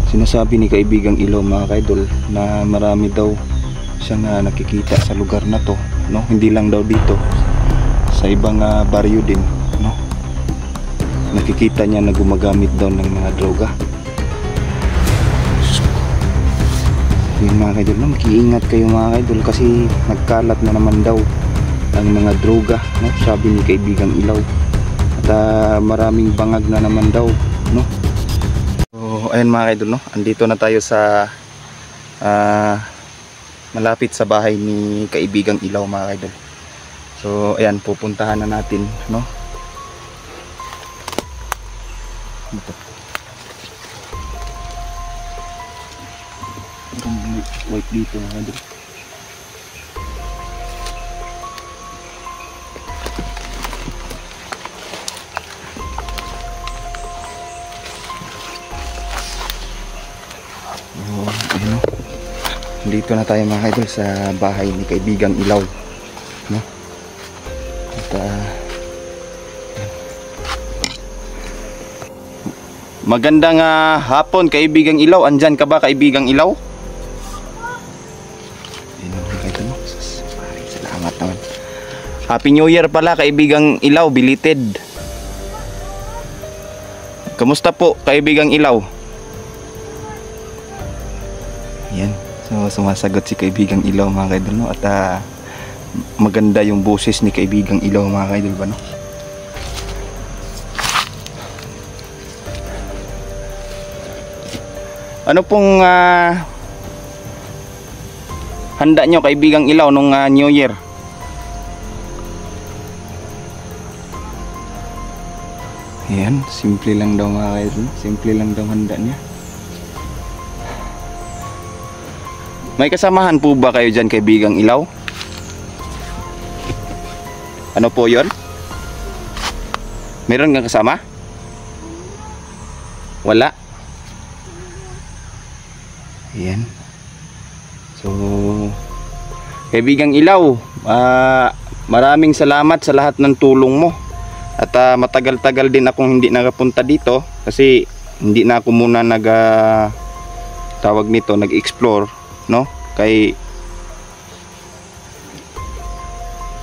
Sinasabi ni kaibigang Ilaw mga kaidol na marami daw siyang nakikita sa lugar na to, no? Hindi lang daw dito, sa ibang baryo din, no? Nakikita niya na gumagamit daw ng mga droga. Yun mga kaidol, no? Makiingat kayo mga kaidol kasi nagkalat na naman daw ang mga droga, no? Sabi ni kaibigang Ilaw. At maraming bangag na naman daw, no? So ayun mga kaidol, no? Andito na tayo sa malapit sa bahay ni kaibigang Ilaw mga kaidol. So ayan, pupuntahan na natin, no? Ito. White dito mga kaidol. Dito na tayo mga kaidol sa bahay ni kaibigang Ilaw, no? At magandang hapon kaibigang Ilaw. Andyan ka ba kaibigang Ilaw? Salamat naman. Happy New Year pala kaibigang Ilaw, belated. Kamusta po kaibigang Ilaw? Yan. So sumasagot si kaibigang Ilaw mga kaidol, no? At maganda yung boses ni kaibigang Ilaw mga kaidol ba, no? Ano pong handa nyo kaibigang Ilaw nung New Year? Yan, simple lang daw mga kaidol, simple lang daw handa niya. May kasamahan po ba kayo dyan kaibigang Ilaw? Ano po yon? Meron kang kasama? Wala? Ayan. So kaibigang Ilaw, maraming salamat sa lahat ng tulong mo. At matagal-tagal din akong hindi nakapunta dito kasi hindi na ako muna tawag nito, nag-explore, no? Kay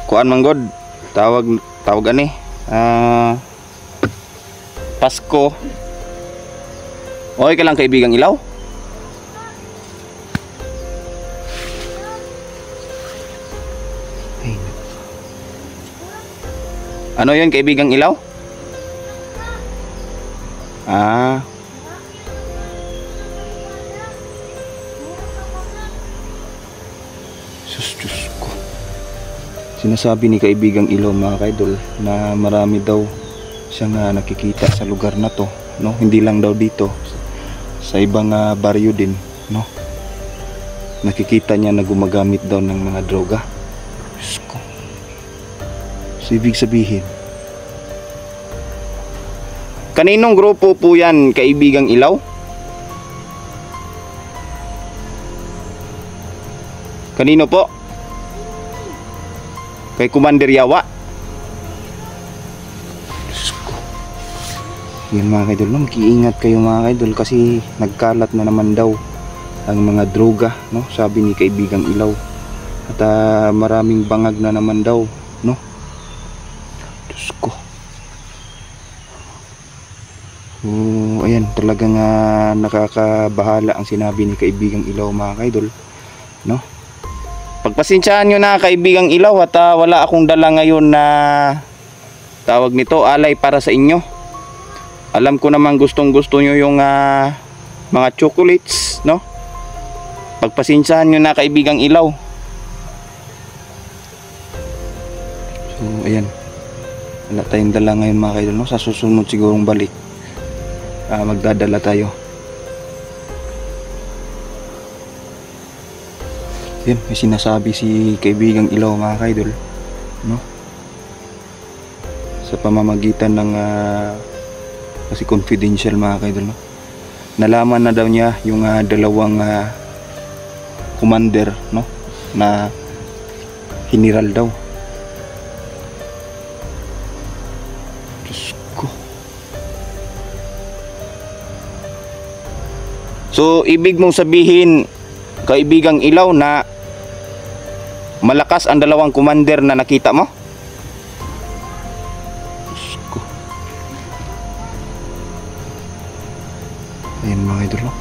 kuan manggod tawag ani Pasko. Okay ka lang kaibigang Ilaw? Ano yun kaibigang Ilaw? Diyos ko. Sinasabi ni kaibigang Ilaw mga kaidol na marami daw siyang nakikita sa lugar na to, no? Hindi lang daw dito, sa ibang baryo din, no? Nakikita niya na gumagamit daw ng mga droga. Diyos ko. So ibig sabihin, kaninong grupo po yan kaibigang Ilaw? Kanino po? Kay Commander Yawa? Diyos ko. Yan mga kaidol, no? Makiingat kayo mga kaidol kasi nagkalat na naman daw ang mga droga, no? Sabi ni kaibigang Ilaw. At maraming bangag na naman daw, no? Diyos ko. Ayan, talagang nakakabahala ang sinabi ni kaibigang Ilaw mga kaidol, no? Pagpasensyahan nyo na kaibigang Ilaw at wala akong dala ngayon na tawag nito, alay para sa inyo. Alam ko naman gustong gusto nyo yung mga chocolates, no? Pagpasensyahan nyo na kaibigang Ilaw. So ayan, wala tayong dala ngayon mga kaidol, no? Sa susunod sigurong balik magdadala tayo. Yan, may sinasabi si kaibigang Ilaw mga kaidol, no? Sa pamamagitan ng kasi confidential mga kaidol, no? Nalaman na daw niya yung dalawang commander, no? Na general daw. Diyos ko. So ibig mong sabihin, kaibigang ilaw, na malakas ang dalawang commander na nakita mo? Diyos ko. Ayan mga idol, oh.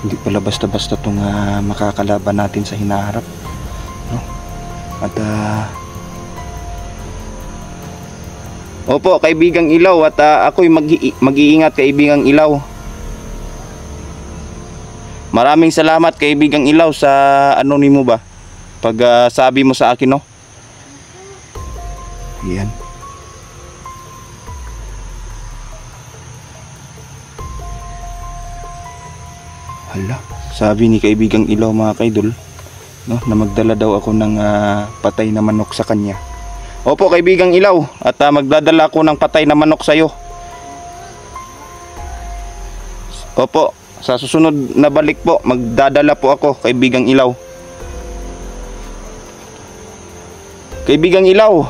Hindi pala basta-basta itong makakalaban natin sa hinaharap, no? At opo, kaibigang ilaw, at ako'y mag-iingat, kaibigang ilaw. Maraming salamat, kaibigang ilaw, sa anonimo ba pag sabi mo sa akin, no? Ayan. Hala, sabi ni kaibigang ilaw mga kaidol, no, na magdala daw ako ng patay na manok sa kanya. Opo, kaibigang ilaw, at magdadala ako ng patay na manok sa iyo. Opo, sa susunod na balik po, magdadala po ako, kaibigang ilaw. Kaibigang ilaw,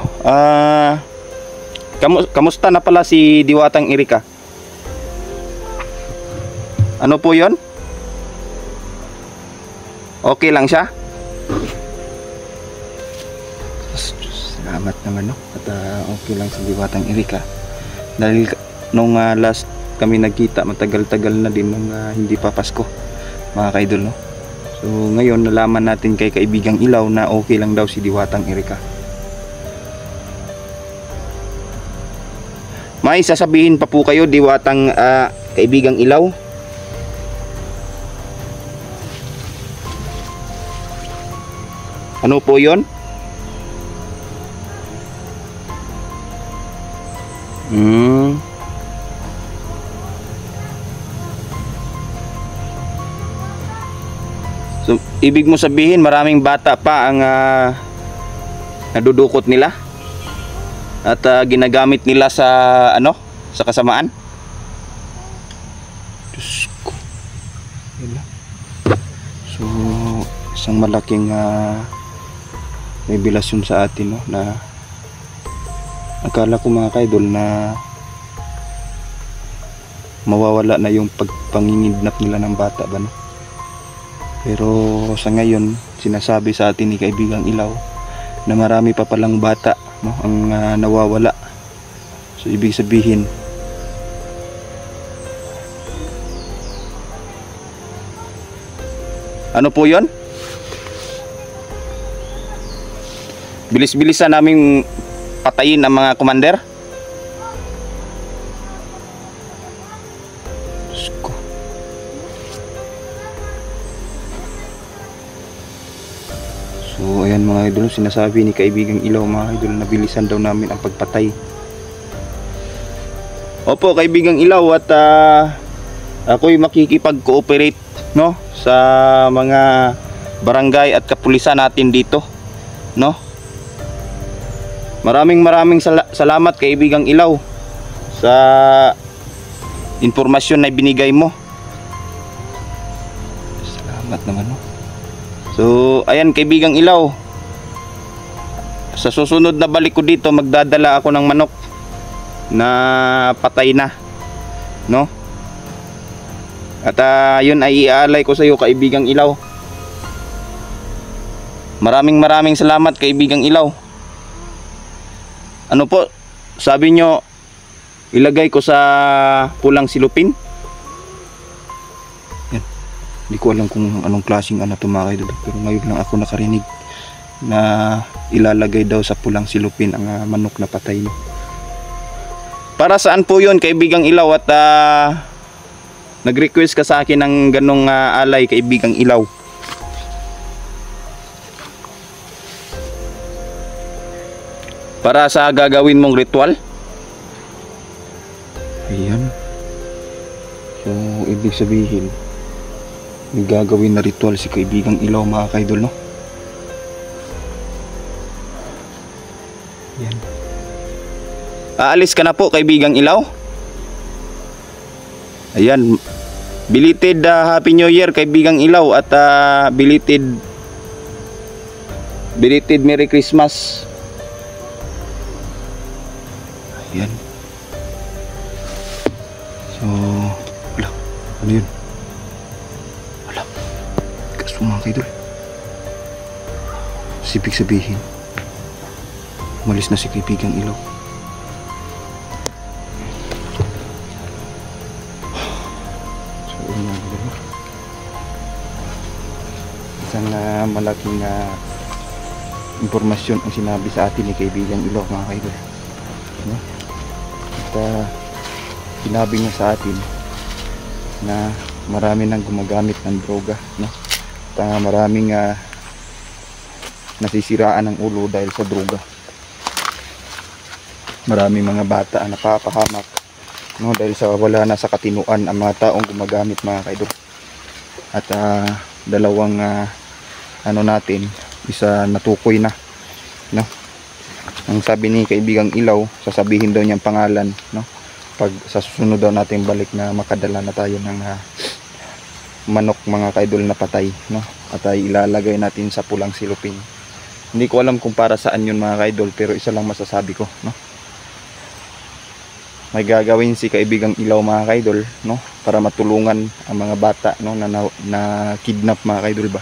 kamusta na pala si Diwatang Erika? Ano po yon? Okay lang siya? Salamat naman, no? At okay lang si Diwatang Erika. Dahil nung last kami nagkita, matagal-tagal na din nung hindi pa Pasko, mga kaidol, no? So ngayon nalaman natin kay kaibigang ilaw na okay lang daw si Diwatang Erika. May sasabihin pa po kayo, Diwatang kaibigang ilaw? Ano po yon? So, ibig mo sabihin maraming bata pa ang nadudukot nila at ginagamit nila sa ano, sa kasamaan? Diyos ko. So, isang malaking revelasyon sa atin, no, na akala ko mga kaidol na mawawala na yung pagpangingidnap nila ng bata ba, no? Pero sa ngayon sinasabi sa atin ni kaibigang ilaw na marami pa palang bata, no, ang nawawala. So ibig sabihin ano po yon? Bilis-bilisan naming patayin ang mga commander. So ayan mga idol, sinasabi ni kaibigang ilaw mga idol na bilisan daw namin ang pagpatay. Opo, kaibigang ilaw, at ako'y makikipag-cooperate, no, sa mga barangay at kapulisan natin dito, no. Maraming salamat kaibigang ilaw sa informasyon na binigay mo. Salamat naman, no. So ayan kaibigang ilaw, sa susunod na balik ko dito magdadala ako ng manok na patay na, no. At yun ay iaalay ko sa iyo kaibigang ilaw. Maraming salamat kaibigang ilaw. Ano po, sabi nyo ilagay ko sa pulang silupin? Yan. Hindi ko alam kung anong klaseng to mga kaidol, pero ngayon lang ako nakarinig na ilalagay daw sa pulang silupin ang manok na patay, no? Para saan po yun kaibigang ilaw? At nag-request ka sa akin ng ganong alay kaibigang ilaw. Para sa gagawin mong ritual? Ayan. So ibig sabihin may gagawin na ritual si kaibigang ilaw mga kaidol, no? Ayan. Aalis ka na po kaibigang ilaw. Ayan. Belated Happy New Year kaibigang ilaw, at belated Merry Christmas. Ayan. So, wala. Ano yun? mga kaidol. Ibig sabihin, umalis na si kaibigang ilaw. So, yun mga kaidol. Isang malaking impormasyon ang sinabi sa atin ni kaibigang ilaw mga kaidol. No? At sinabi niya sa atin na marami nang gumagamit ng droga, no? At maraming nasisiraan ng ulo dahil sa droga. Maraming mga bata ang napapahamak, no? Dahil sa wala na sa katinuan ang mga taong gumagamit mga kaidol. At dalawang ano natin, isa natukoy na, no? Ang sabi ni kaibigang ilaw, sasabihin daw niyang pangalan, no? Pag sa susunod daw natin balik na makadala na tayo ng manok mga kaidol na patay, no? At ilalagay natin sa pulang silupin. Hindi ko alam kung para saan yun mga kaidol, pero isa lang masasabi ko, no? May gagawin si kaibigang ilaw mga kaidol, no? Para matulungan ang mga bata, no? Na kidnap mga kaidol ba.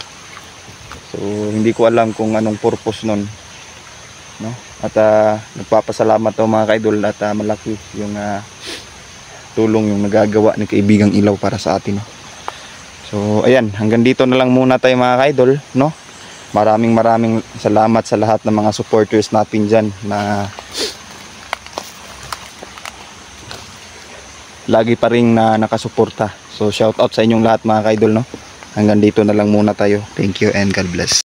So hindi ko alam kung anong purpose nun, no? At nagpapasalamat daw mga kaidol at malaki yung tulong yung nagagawa ni kaibigang ilaw para sa atin, no? So ayan, hanggang dito na lang muna tayo mga kaidol, no? Maraming salamat sa lahat ng mga supporters natin dyan na lagi pa rin na nakasuporta. So shout out sa inyong lahat mga kaidol, no? Hanggang dito na lang muna tayo. Thank you and God bless.